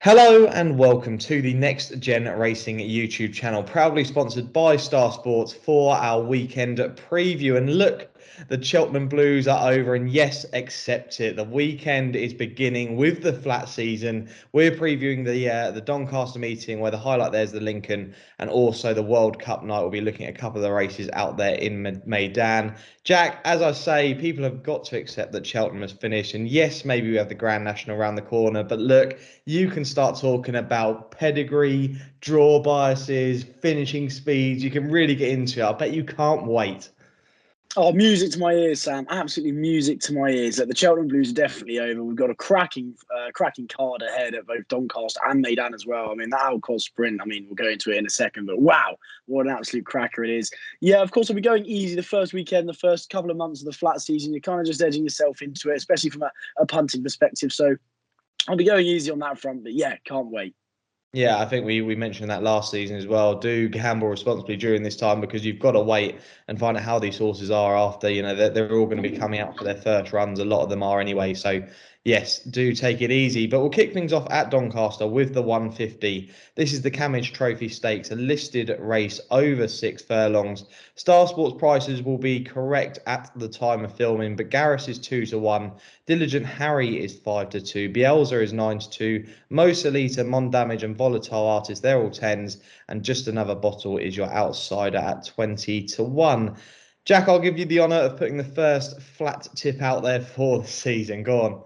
Hello and welcome to the Next Gen Racing YouTube channel, proudly sponsored by Star Sports for our weekend preview. And look, the Cheltenham Blues are over, and yes, accept it. The weekend is beginning with the flat season. We're previewing the Doncaster meeting, where the highlight there's the Lincoln, and also the World Cup night. We'll be looking at a couple of the races out there in Meydan. Jack, as I say, people have got to accept that Cheltenham has finished, and yes, maybe we have the Grand National around the corner, but look, you can start talking about pedigree, draw biases, finishing speeds. You can really get into it. I bet you can't wait. Oh, music to my ears, Sam. Absolutely music to my ears. The Cheltenham Blues are definitely over. We've got a cracking card ahead at both Doncaster and Meydan as well. I mean, that Alcos sprint, we'll go into it in a second, but wow, what an absolute cracker it is. Yeah, of course, I'll be going easy the first weekend, the first couple of months of the flat season. You're kind of just edging yourself into it, especially from a punting perspective. So I'll be going easy on that front, but yeah, can't wait. Yeah, I think we mentioned that last season as well. Do gamble responsibly during this time, because you've got to wait and find out how these horses are after, they're all going to be coming out for their first runs. A lot of them are anyway. So, yes, do take it easy. But we'll kick things off at Doncaster with the 150. This is the Camage Trophy Stakes, a listed race over 6 furlongs. Star Sports prices will be correct at the time of filming, but Garris is 2-1. Diligent Harry is 5-2. Bielsa is 9-2. Mo Salita, Mondamage, and Volatile Artist, they're all 10s. And Just Another Bottle is your outsider at 20-1. Jack, I'll give you the honour of putting the first flat tip out there for the season. Go on.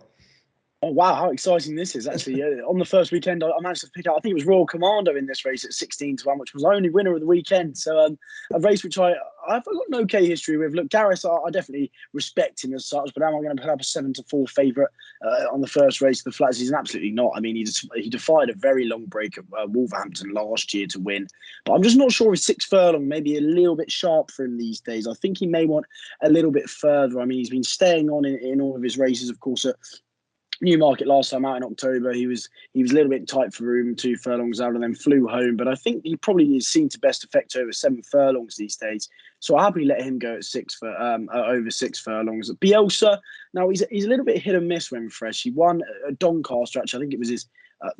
Oh, wow, how exciting this is, actually. On the first weekend, I managed to pick up, I think it was Royal Commando in this race at 16-1, which was the only winner of the weekend. So a race which I've got an okay history with. Look, Garris, I definitely respect him as such, but am I going to put up a 7-4 favourite on the first race of the flat season? Absolutely not. I mean, he defied a very long break at Wolverhampton last year to win. But I'm just not sure if 6 furlong may be a little bit sharp for him these days. I think he may want a little bit further. I mean, he's been staying on in all of his races, of course, Newmarket last time out in October, he was a little bit tight for room, 2 furlongs out, and then flew home. But I think he probably is seen to best effect over 7 furlongs these days. So I'll happily let him go at over 6 furlongs. Bielsa, now he's a little bit hit and miss when fresh. He won at Doncaster, actually. I think it was his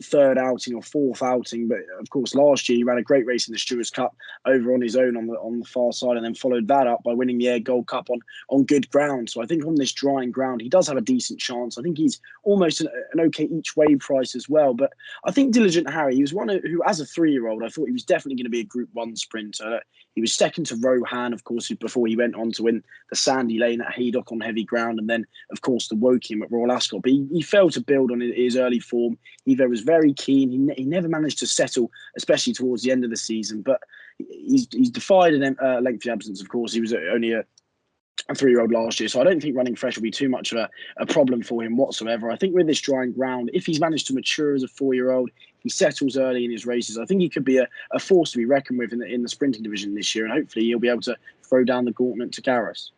third outing or fourth outing. But of course, last year he ran a great race in the Stewards Cup over on his own on the far side, and then followed that up by winning the Air Gold Cup on good ground. So I think on this drying ground, he does have a decent chance. I think he's almost an okay each way price as well. But I think Diligent Harry, he was one who, as a 3-year-old, I thought he was definitely going to be a Group 1 sprinter. He was second to Rohan, of course, before he went on to win the Sandy Lane at Haydock on heavy ground, and then, of course, the Woking at Royal Ascot. But he failed to build on his early form. He was very keen. He never managed to settle, especially towards the end of the season. But he's defied a lengthy absence, of course. He was only a 3-year-old last year. So I don't think running fresh will be too much of a problem for him whatsoever. I think with this drying ground, if he's managed to mature as a 4-year-old, he settles early in his races, I think he could be a force to be reckoned with in the sprinting division this year. And hopefully he'll be able to throw down the gauntlet to Garris.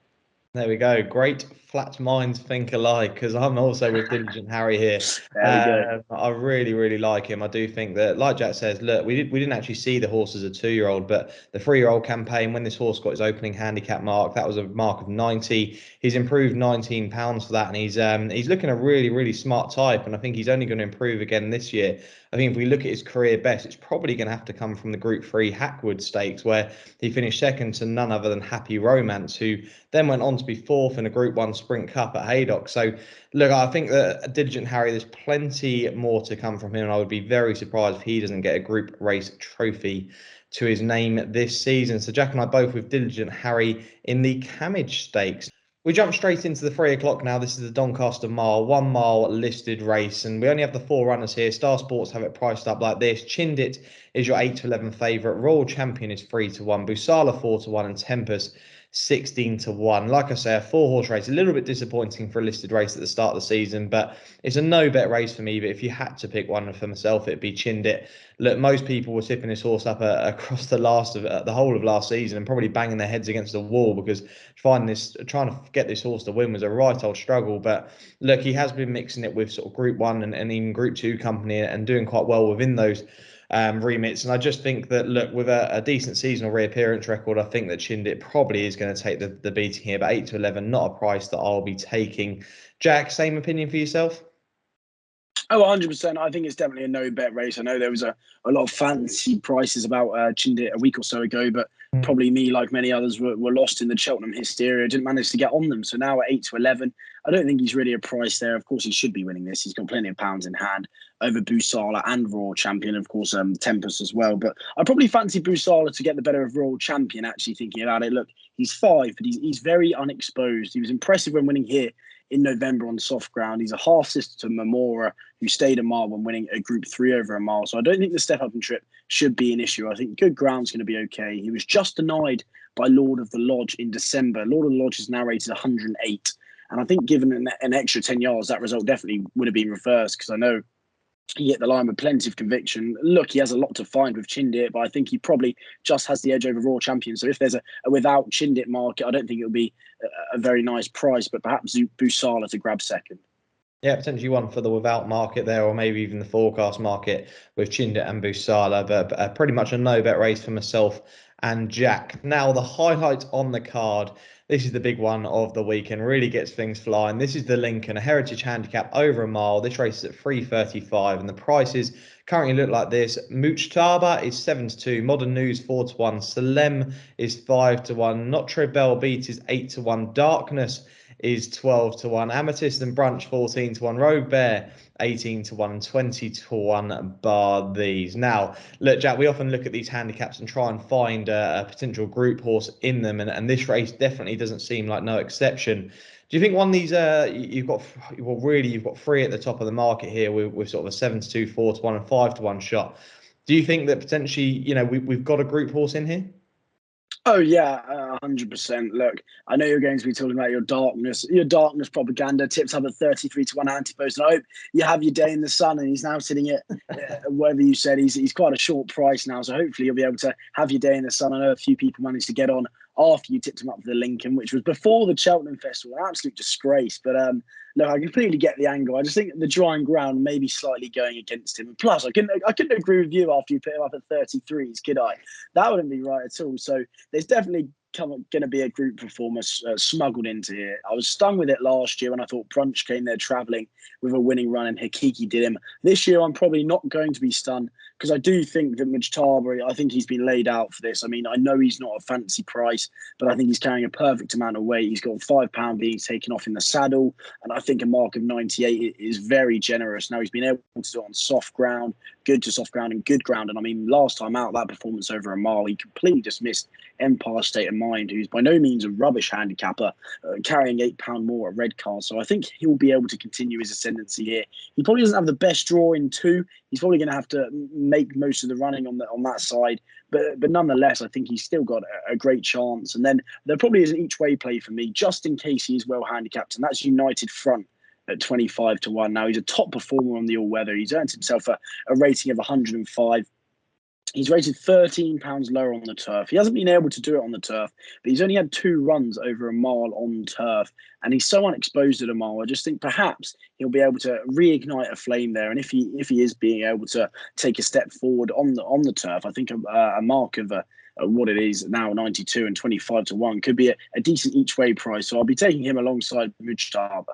There we go. Great flat minds think alike, because I'm also with Diligent Harry here. There we go. I really, really like him. I do think that, like Jack says, look, we didn't actually see the horse as a 2-year-old, but the 3-year-old campaign, when this horse got his opening handicap mark, that was a mark of 90. He's improved £19 for that, and he's looking a really, really smart type, and I think he's only going to improve again this year. I think if we look at his career best, it's probably going to have to come from the Group 3 Hackwood Stakes, where he finished second to none other than Happy Romance, who then went on to be fourth in a Group 1 Sprint Cup at Haydock. So, look, I think that Diligent Harry, there's plenty more to come from him, and I would be very surprised if he doesn't get a Group Race trophy to his name this season. So, Jack and I both with Diligent Harry in the Camage Stakes. We jump straight into the 3 o'clock now. This is the Doncaster Mile, 1 mile listed race, and we only have the 4 runners here. Star Sports have it priced up like this. Chindit is your 8-11 favourite. Royal Champion is 3-1. Busala 4-1, and Tempest 16-1. Like I say, a 4-horse race. A little bit disappointing for a listed race at the start of the season, but it's a no-bet race for me. But if you had to pick one for myself, it'd be Chindit. Look, most people were tipping this horse up across the whole of last season, and probably banging their heads against the wall, because trying to get this horse to win was a right old struggle. But look, he has been mixing it with sort of Group 1 and even Group 2 company, and doing quite well within those remits. And I just think that, look, with a decent seasonal reappearance record, I think that Chindit probably is going to take the beating here. But 8-11, not a price that I'll be taking. Jack, same opinion for yourself? Oh, 100%. I think it's definitely a no-bet race. I know there was a lot of fancy prices about Chindit a week or so ago, but probably me, like many others, were lost in the Cheltenham hysteria. Didn't manage to get on them. So now at 8 to 11, I don't think he's really a price there. Of course, he should be winning this. He's got plenty of pounds in hand over Busala and Royal Champion, of course, Tempest as well. But I probably fancy Busala to get the better of Royal Champion, actually, thinking about it. Look, he's 5, but he's very unexposed. He was impressive when winning here in November on soft ground. He's a half sister to Mamora, who stayed a mile when winning a Group 3 over a mile. So I don't think the step up and trip should be an issue. I think good ground's going to be okay. He was just denied by Lord of the Lodge in December. Lord of the Lodge is now rated 108. And I think given an extra 10 yards, that result definitely would have been reversed, because I know he hit the line with plenty of conviction. Look, he has a lot to find with Chindit, but I think he probably just has the edge over Royal Champion. So if there's a without Chindit market, I don't think it'll be a very nice price, but perhaps Busala to grab second. Yeah, potentially one for the without market there, or maybe even the forecast market with Chinda and Busala, but pretty much a no-bet race for myself and Jack. Now, the highlight on the card, this is the big one of the weekend, really gets things flying. This is the Lincoln, a Heritage Handicap over a mile. This race is at 3:35, and the prices currently look like this. Muchtaba is 7 to 2, Modern News 4 to 1, Salem is 5 to 1, Notre Belle Beat is 8 to 1, Darkness is 12 to 1. Amethyst and Brunch 14 to 1. Rogue Bear 18 to 1 and 20 to 1 bar these. Now, look, Jack, we often look at these handicaps and try and find a potential group horse in them, and this race definitely doesn't seem like no exception. Do you think one of these you've got, well, really you've got 3 at the top of the market here with sort of a 7 to 2, 4 to 1 and 5 to 1 shot? Do you think that potentially, we've got a group horse in here? Oh yeah, 100%. Look, I know you're going to be talking about your darkness propaganda tips up at 33 to 1 antipost. And I hope you have your day in the sun. And he's now sitting at whatever you said. He's quite a short price now, so hopefully you'll be able to have your day in the sun. I know a few people managed to get on after you tipped him up for the Lincoln, which was before the Cheltenham Festival. An absolute disgrace. But look, I completely get the angle. I just think the drying ground may be slightly going against him. And plus, I couldn't agree with you after you put him up at 33s, could I? That wouldn't be right at all. So there's definitely going to be a group performer smuggled into here. I was stung with it last year when I thought Brunch came there travelling with a winning run and Hakiki did him. This year, I'm probably not going to be stunned, because I do think that Mujtaba, I think he's been laid out for this. I mean, I know he's not a fancy price, but I think he's carrying a perfect amount of weight. He's got £5 being taken off in the saddle, and I think a mark of 98 is very generous. Now, he's been able to do it on soft ground, good to soft ground and good ground. And I mean, last time out, that performance over a mile, he completely dismissed Empire State of Mind, who's by no means a rubbish handicapper, carrying £8 more at Redcar. So I think he'll be able to continue his ascendancy here. He probably doesn't have the best draw in 2. He's probably going to have to make most of the running on that side. But nonetheless, I think he's still got a great chance. And then there probably is an each way play for me, just in case he is well handicapped, and that's United Front at 25 to 1. Now, he's a top performer on the all-weather. He's earned himself a rating of 105. He's rated £13 lower on the turf. He hasn't been able to do it on the turf, but he's only had 2 runs over a mile on turf, and he's so unexposed at a mile. I just think perhaps he'll be able to reignite a flame there. And if he is being able to take a step forward on the turf, I think a mark of what it is now, 92 and 25 to 1, could be a decent each way price. So I'll be taking him alongside Mujtaba.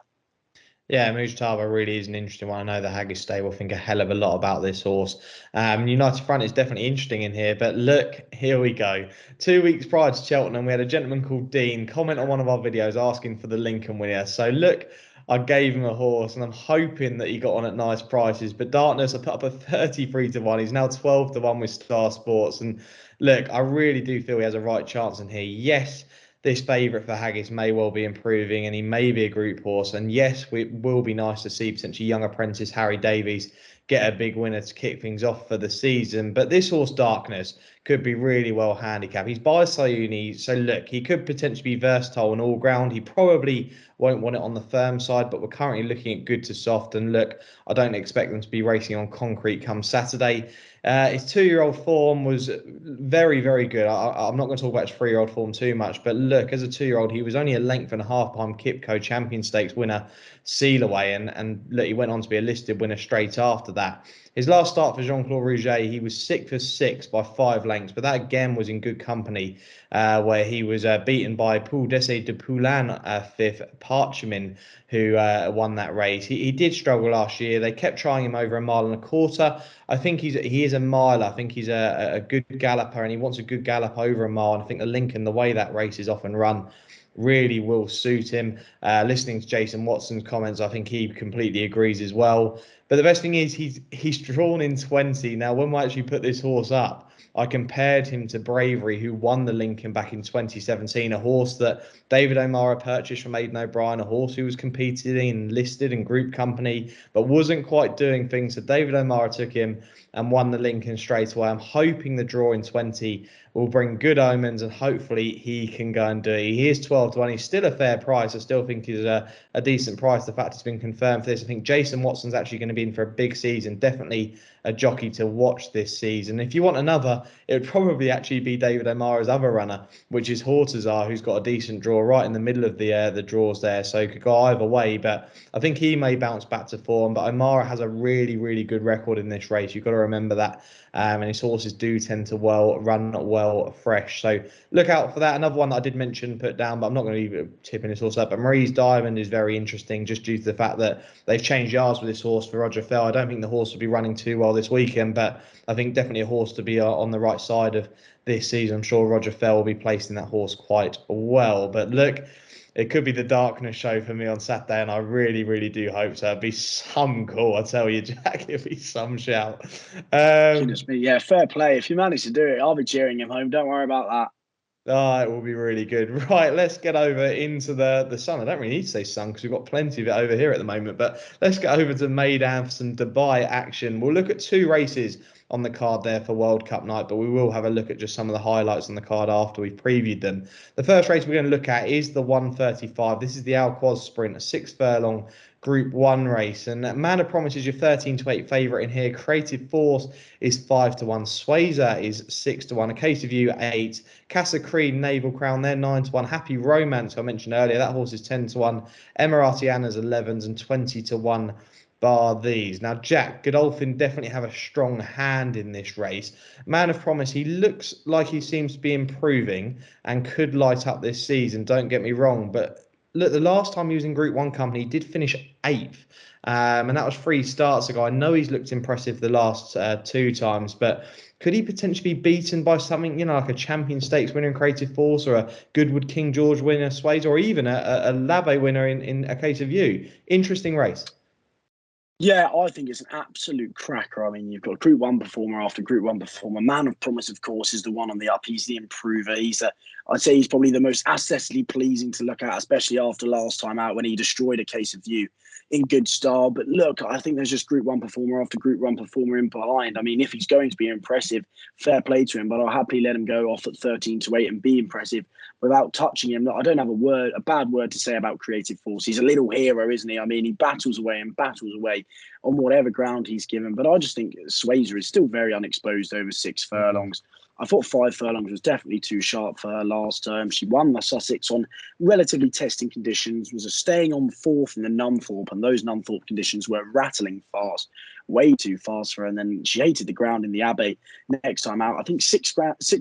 Yeah, Mustafa really is an interesting one. I know the Haggis stable think a hell of a lot about this horse. United Front is definitely interesting in here, but look, here we go. 2 weeks prior to Cheltenham, we had a gentleman called Dean comment on one of our videos asking for the Lincoln winner. So look, I gave him a horse, and I'm hoping that he got on at nice prices. But Darkness, I put up a 33 to 1. He's now 12 to 1 with Star Sports. And look, I really do feel he has a right chance in here. Yes, this favourite for Haggis may well be improving, and he may be a group horse. And yes, it will be nice to see potentially young apprentice Harry Davies get a big winner to kick things off for the season. But this horse, Darkness, could be really well handicapped. He's by Sayuni, so look, he could potentially be versatile on all ground. He probably won't want it on the firm side, but we're currently looking at good to soft. And look, I don't expect them to be racing on concrete come Saturday. His 2-year-old form was very, very good. I'm not going to talk about his 3-year-old form too much, but look, as a 2-year-old, he was only a length and a half behind Kipco Champion Stakes winner Seal Away, and look, he went on to be a listed winner straight after that. His last start for Jean-Claude Rouget, he was 6 for 6 by 5 lengths, but that again was in good company, where he was beaten by Paul Dessay de Poulin, fifth, Parchemin, who won that race. He did struggle last year. They kept trying him over a mile and a quarter. I think he is a miler. I think he's a good galloper, and he wants a good gallop over a mile. And I think the Lincoln, the way that race is often run, really will suit him. Listening to Jason Watson's comments, I think he completely agrees as well. But the best thing is he's drawn in 20. Now, when we actually put this horse up, I compared him to Bravery, who won the Lincoln back in 2017, a horse that David O'Mara purchased from Aidan O'Brien, a horse who was competing in listed and group company, but wasn't quite doing things. So David O'Mara took him and won the Lincoln straight away. I'm hoping the draw in 20 will bring good omens, and hopefully he can go and do it. He is 12 to 1. He's still a fair price. I still think he's a decent price. The fact it's been confirmed for this, I think Jason Watson's actually going to be in for a big season. Definitely a jockey to watch this season. If you want another, it would probably actually be David O'Mara's other runner, which is Hortazar, who's got a decent draw right in the middle of the draws there. So it could go either way, but I think he may bounce back to form. But O'Mara has a really, really good record in this race. You've got to remember that. And his horses do tend to run well fresh. So look out for that. Another one that I did mention, put down, but I'm not going to be tipping this horse up. But Marie's Diamond is very interesting, just due to the fact that they've changed yards with this horse for Roger Fell. I don't think the horse will be running too well this weekend, but I think definitely a horse to be on the right side of this season. I'm sure Roger Fell will be placing that horse quite well. But look, it could be the darkness show for me on Saturday, and I really, really do hope so. It'd be some call, I tell you, Jack. It'd be some shout. Goodness me, yeah, fair play. If you manage to do it, I'll be cheering him home. Don't worry about that. Oh, it will be really good. Right, let's get over into the sun. I don't really need to say sun because we've got plenty of it over here at the moment, but let's get over to Meydan for some Dubai action. We'll look at 2 races on the card there for World Cup night, but we will have a look at just some of the highlights on the card after we've previewed them. The first race we're going to look at is the 135. This is the Al Quoz Sprint, a 6 furlong Group 1 race. And Man of Promise is your 13 to 8 favourite in here. Creative Force is 5 to 1. Swayzer is 6 to 1. A Case of You 8. Casa Creed, Naval Crown, they're 9 to 1. Happy Romance, I mentioned earlier, that horse is 10 to 1. Emirati Anna's 11s and 20 to 1 bar these. Now, Jack, Godolphin definitely have a strong hand in this race. Man of Promise, he looks like he seems to be improving and could light up this season, don't get me wrong, but look, the last time he was in Group 1 company, he did finish 8th. And that was 3 starts ago. I know he's looked impressive the last 2 times, but could he potentially be beaten by something, like a Champion Stakes winner in Creative Force, or a Goodwood King George winner, Sways, or even a Labe winner in A Case of You? Interesting race. Yeah, I think it's an absolute cracker. I mean, you've got Group 1 performer after Group 1 performer. Man of Promise, of course, is the one on the up. He's the improver. I'd say he's probably the most aesthetically pleasing to look at, especially after last time out when he destroyed A Case of You in good style. But look, I think there's just Group 1 performer after Group 1 performer in behind. I mean, if he's going to be impressive, fair play to him, but I'll happily let him go off at 13 to 8 and be impressive without touching him. I don't have a bad word to say about Creative Force. He's a little hero, isn't he? I mean, he battles away and battles away on whatever ground he's given. But I just think Swayzer is still very unexposed over 6 furlongs. I thought 5 furlongs was definitely too sharp for her last term. She won the Sussex on relatively testing conditions, was staying on 4th in the Nunthorpe, and those Nunthorpe conditions were rattling fast, way too fast for her. And then she hated the ground in the Abbey next time out. I think 6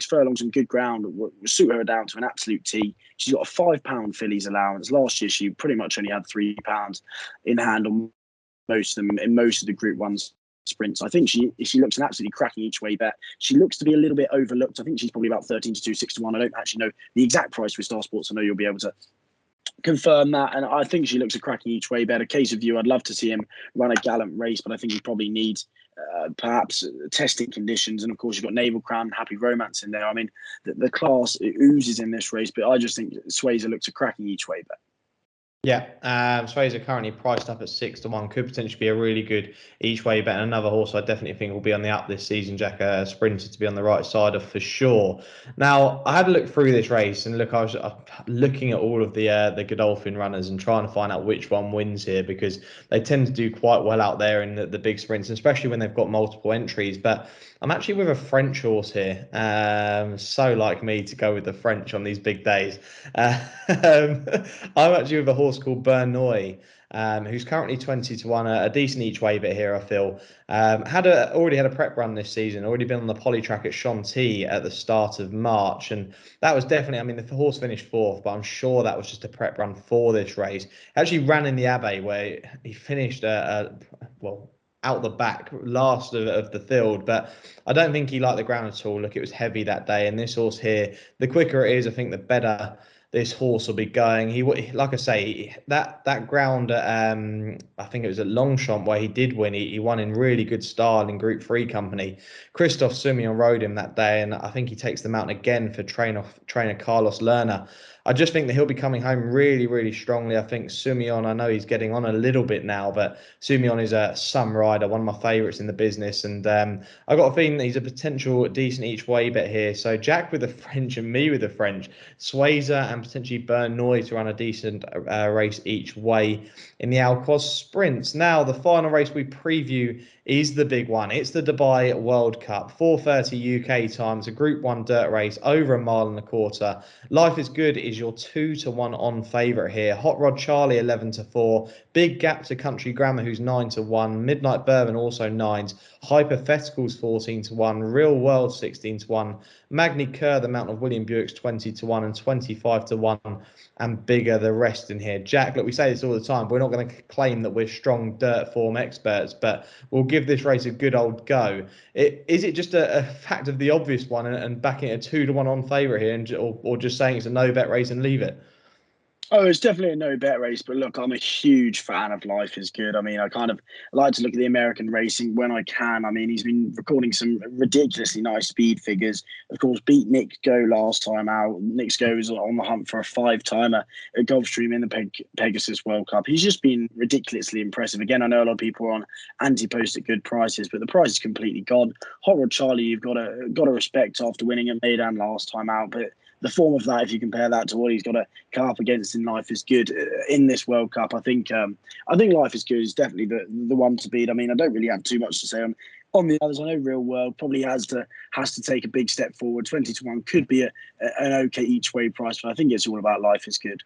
furlongs on good ground would suit her down to an absolute T. She's got a £5 fillies allowance. Last year, she pretty much only had £3 in hand on most of them in most of the Group 1s sprints. I think she looks an absolutely cracking each way bet. She looks to be a little bit overlooked. I think she's probably about 13 to 2, 6 to 1. I don't actually know the exact price with Star Sports. I know you'll be able to confirm that. And I think she looks a cracking each way bet. A Case of You, I'd love to see him run a gallant race, but I think he probably needs perhaps testing conditions. And of course, you've got Naval Crown, Happy Romance in there. I mean, the class oozes in this race, but I just think Swayzer looks a cracking each way bet. Yeah, Swayzer currently priced up at 6 to 1. Could potentially be a really good each way bet. And another horse I definitely think will be on the up this season, Jack, a sprinter to be on the right side of for sure. Now, I had a look through this race, and look, I was looking at all of the Godolphin runners and trying to find out which one wins here, because they tend to do quite well out there in the big sprints, especially when they've got multiple entries. But I'm actually with a French horse here. So like me to go with the French on these big days. I'm actually with a horse horse called Bernoy, who's currently 20 to 1, a decent each way bet here, I feel. Already had a prep run this season, already been on the poly track at Chantilly at the start of March. And that was definitely, I mean, the horse finished fourth, but I'm sure that was just a prep run for this race. Actually ran in the Abbey where he finished, well, out the back, last of the field, but I don't think he liked the ground at all. Look, it was heavy that day, and this horse here, the quicker it is, I think the better this horse will be going. Like I say, that ground at, I think it was at Longchamp where he did win. He won in really good style in Group 3 company. Christophe Soumillon rode him that day, and I think he takes the mountain again for trainer Carlos Lerner. I just think that he'll be coming home really, really strongly. I think Soumillon, I know he's getting on a little bit now, but Soumillon is a some rider, one of my favourites in the business. And I got a feeling that he's a potential decent each way bet here. So Jack with the French and me with the French, Swayzer and potentially Bernoy to run a decent race each way in the Alcoz Sprints. Now, the final race we preview is the big one. It's the Dubai World Cup, 4:30 UK time. It's a Group 1 dirt race over a mile and a quarter. Life is Good is your 2 to 1 on favourite here. Hot Rod Charlie 11 to 4. Big Gap to Country Grammar, who's 9 to 1. Midnight Bourbon also 9s. Hypotheticals 14 to 1. Real World 16 to 1. Magni Kerr, the Mountain of William Buick's 20 to 1 and 25 to 1. And bigger the rest in here. Jack, look, we say this all the time. We're not going to claim that we're strong dirt form experts, but we'll give this race a good old go. Is it just a fact of the obvious one and backing a 2 to 1 on favourite here, or just saying it's a no bet race and leave it? Oh, it's definitely a no bet race, but look, I'm a huge fan of Life is Good. I mean, I kind of like to look at the American racing when I can. I mean, he's been recording some ridiculously nice speed figures. Of course, beat Nick Go last time out. Nick Go is on the hunt for a 5-timer at Gulfstream in the Pegasus World Cup. He's just been ridiculously impressive. Again, I know a lot of people are on anti-post at good prices, but the price is completely gone. Hot Rod Charlie, you've got to respect after winning at Meydan last time out, but the form of that, if you compare that to what he's got to come up against in Life is Good in this World Cup, I think Life is Good is definitely the one to beat. I mean, I don't really have too much to say on the others. I know Real World probably has to take a big step forward. 20 to 1 could be an okay each way price, but I think it's all about Life is Good.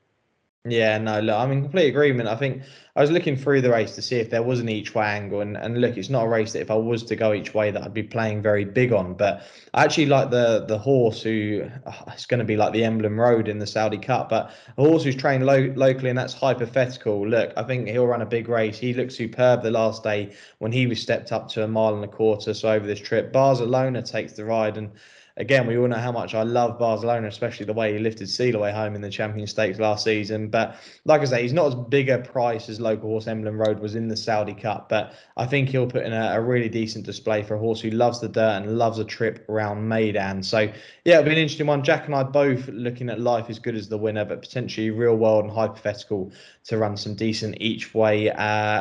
Yeah, no, look, I'm in complete agreement. I think I was looking through the race to see if there was an each way angle, and look, it's not a race that if I was to go each way that I'd be playing very big on. But I actually like the horse who it's going to be like the Emblem Road in the Saudi Cup, but a horse who's trained locally, and that's Hypothetical. Look, I think he'll run a big race. He looked superb the last day when he was stepped up to a mile and a quarter. So over this trip, Barcelona takes the ride, and again, we all know how much I love Barcelona, especially the way he lifted Sealaway home in the Champions Stakes last season. But like I say, he's not as big a price as Local Horse Emblem Road was in the Saudi Cup. But I think he'll put in a really decent display for a horse who loves the dirt and loves a trip around Meydan. So yeah, it'll be an interesting one. Jack and I both looking at Life is Good as the winner, but potentially Real World and Hypothetical to run some decent each way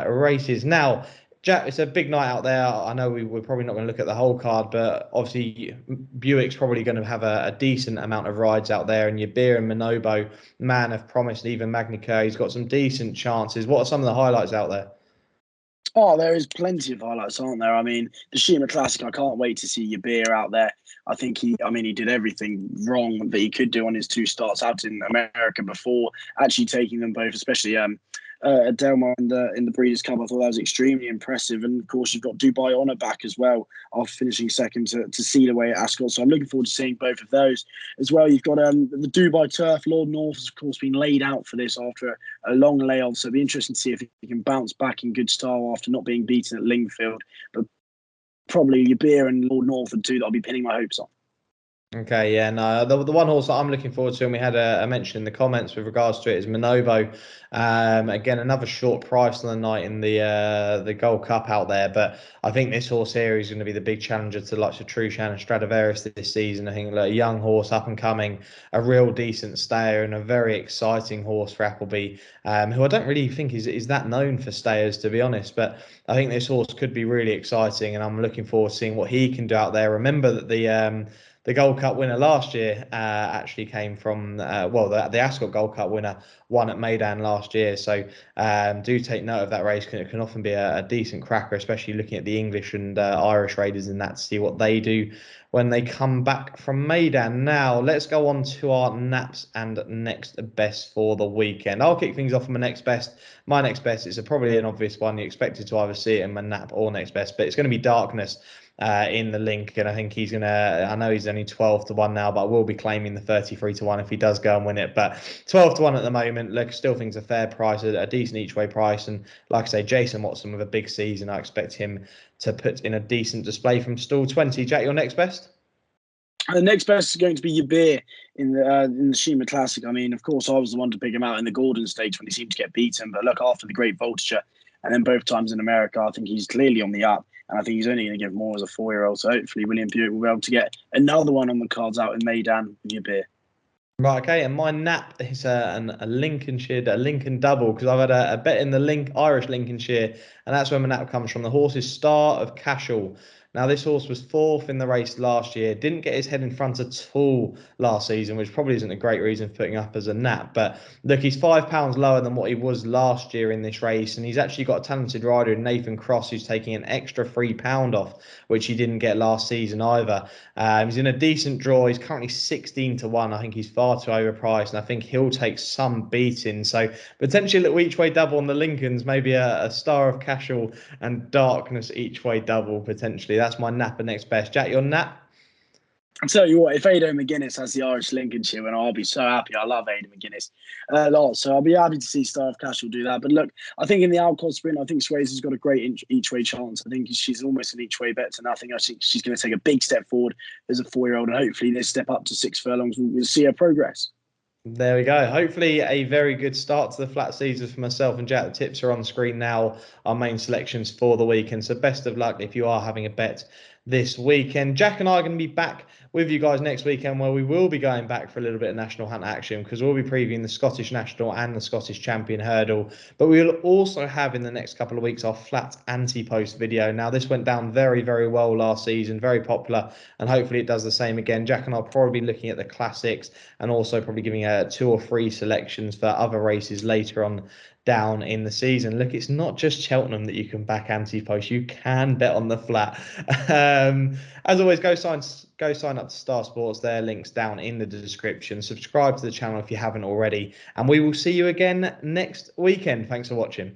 races. Now, Jack, it's a big night out there. I know we're probably not going to look at the whole card, but obviously Buick's probably going to have a decent amount of rides out there. And your Beer and Bonobo, Man have promised, even Magni Kerr, he's got some decent chances. What are some of the highlights out there? Oh, there is plenty of highlights, aren't there? I mean, the Shima Classic, I can't wait to see your beer out there. I think he did everything wrong that he could do on his 2 starts out in America before actually taking them both, especially Delmar in the Breeders' Cup. I thought that was extremely impressive. And of course, you've got Dubai Honor back as well after finishing second to Sealaway at Ascot. So I'm looking forward to seeing both of those as well. You've got the Dubai Turf. Lord North has, of course, been laid out for this after a long layoff. So it'll be interesting to see if he can bounce back in good style after not being beaten at Lingfield. But probably your Beer and Lord North are 2 that I'll be pinning my hopes on. Okay, yeah, no, the one horse that I'm looking forward to, and we had a mention in the comments with regards to it, is Bonobo. Again, another short price on the night in the Gold Cup out there, but I think this horse here is going to be the big challenger to the likes of Trushan and Stradivarius this season. I think like, a young horse, up and coming, a real decent stayer, and a very exciting horse for Appleby, who I don't really think is that known for stayers, to be honest. But I think this horse could be really exciting, and I'm looking forward to seeing what he can do out there. Remember that the Gold Cup winner last year actually came from, the Ascot Gold Cup winner won at Meydan last year. So do take note of that race. It can often be a decent cracker, especially looking at the English and Irish raiders in that to see what they do when they come back from Meydan. Now, let's go on to our naps and next best for the weekend. I'll kick things off with my next best. My next best is probably an obvious one. You expected to either see it in my nap or next best, but it's going to be Darkness in the link. And I think he's going to, I know he's only 12 to 1 now, but I will be claiming the 33 to 1 if he does go and win it. But 12 to 1 at the moment, look, still think it's a fair price, a decent each way price. And like I say, Jason Watson with a big season, I expect him to put in a decent display from stall 20. Jack, your next best? The next best is going to be your beer in the Shima Classic. I mean, of course, I was the one to pick him out in the Gordon Stakes when he seemed to get beaten. But look, after the Great Vulture and then both times in America, I think he's clearly on the up. And I think he's only going to give more as a 4-year-old. So hopefully William Buick will be able to get another one on the cards out in Meydan with your beer. Right, okay, and my nap is a Lincoln double, because I've had a bet in the Irish Lincolnshire, and that's where my nap comes from. The horse is Star of Cashel. Now, this horse was fourth in the race last year, didn't get his head in front at all last season, which probably isn't a great reason for putting up as a nap. But look, he's £5 lower than what he was last year in this race, and he's actually got a talented rider in Nathan Cross, who's taking an extra £3 off, which he didn't get last season either. He's in a decent draw. He's currently 16 to 1. I think he's far too overpriced, and I think he'll take some beating. So potentially a little each way double on the Lincolns, maybe a Star of Cashel and Darkness each way double potentially. That's my nap and next best. Jack, your nap? I'll tell you what, if Ado McGuinness has the Irish Lincolnshire, and I'll be so happy. I love Ado McGuinness a lot. So I'll be happy to see Star of Cash will do that. But look, I think in the Alcott sprint, I think Swayze has got a great each way chance. I think she's almost an each way bet to nothing. I think she's going to take a big step forward as a 4-year-old. And hopefully this step up to 6 furlongs, we'll see her progress. There we go. Hopefully a very good start to the flat season for myself and Jack. The tips are on screen now, our main selections for the weekend. So best of luck if you are having a bet this weekend. Jack and I are going to be back with you guys next weekend, where we will be going back for a little bit of National Hunt action, because we'll be previewing the Scottish National and the Scottish Champion Hurdle. But we will also have in the next couple of weeks our flat anti-post video. Now, this went down very, very well last season, very popular, and hopefully it does the same again. Jack and I will probably be looking at the classics and also probably giving 2 or 3 selections for other races later on down in the season. Look, it's not just Cheltenham that you can back anti-post. You can bet on the flat. As always, go sign up to Star Sports. Their links down in the description. Subscribe to the channel if you haven't already, and we will see you again next weekend. Thanks for watching.